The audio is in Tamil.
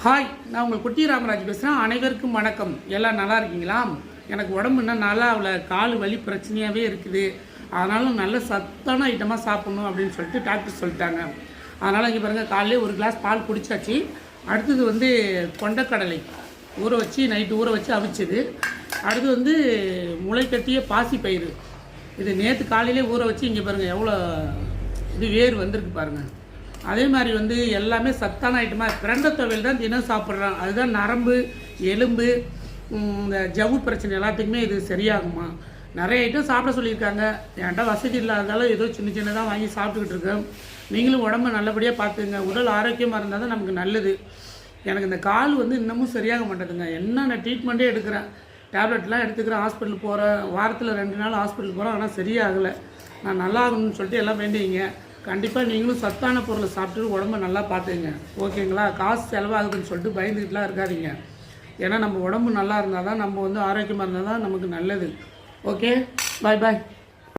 ஹாய், நான் உங்கள் குட்டி ராமராஜ் பேசுகிறேன். அனைவருக்கும் வணக்கம். எல்லாம் நல்லா இருக்கீங்களா? எனக்கு உடம்புன்னா நல்லா கால் வலி பிரச்சனையாகவே இருக்குது. அதனால நல்ல சத்தான ஐட்டமாக சாப்பிட்ணும் அப்படின்னு சொல்லிட்டு டாக்டர் சொல்லிட்டாங்க. அதனால் இங்கே பாருங்கள், காலையிலே ஒரு கிளாஸ் பால் குடித்தாச்சு. அடுத்தது கொண்டக்கடலை ஊற வச்சு நைட்டு ஊற வச்சு அவிச்சது. அடுத்து முளைக்கட்டிய பாசி பயிறு. இது நேற்று காலையிலே ஊற வச்சு இங்கே பாருங்கள் எவ்வளோ இது வேர் வந்திருக்கு பாருங்கள். அதே மாதிரி எல்லாமே சத்தான ஐட்டமாக பிரண்ட துவையல் தான் தினம் சாப்பிட்றான். அதுதான் நரம்பு எலும்பு இந்த ஜவ்வு பிரச்சனை எல்லாத்துக்குமே இது சரியாகுமா. நிறைய ஐட்டம் சாப்பிட சொல்லியிருக்காங்க. என்கிட்ட வசதி இல்லாததால ஏதோ சின்ன சின்னதாக வாங்கி சாப்பிட்டுக்கிட்டு இருக்கேன். நீங்களும் உடம்பு நல்லபடியாக பார்த்துங்க. உடல் ஆரோக்கியமாக இருந்தால் தான் நமக்கு நல்லது. எனக்கு இந்த கால் இன்னமும் சரியாக மாட்டேதுங்க. என்னென்ன ட்ரீட்மெண்ட்டே எடுக்கிறேன், டேப்லெட்லாம் எடுத்துக்கிறேன், ஹாஸ்பிட்டல் போகிறேன், வாரத்தில் 2 நாள் ஹாஸ்பிட்டல் போகிறேன். ஆனால் சரியாகலை. நான் நல்லா ஆகணும்னு சொல்லிட்டு எல்லாம் வேண்டிங்க. கண்டிப்பாக நீங்களும் சத்தான பொருளை சாப்பிட்டு உடம்பை நல்லா பார்த்துங்க. ஓகேங்களா? காசு செலவாகுதுன்னு சொல்லிட்டு பயந்துக்கிட்டுலாம் இருக்காதீங்க. ஏன்னா நம்ம உடம்பு நல்லா இருந்தால் தான், நம்ம ஆரோக்கியமாக இருந்தால் தான் நமக்கு நல்லது. ஓகே, பாய் பாய்.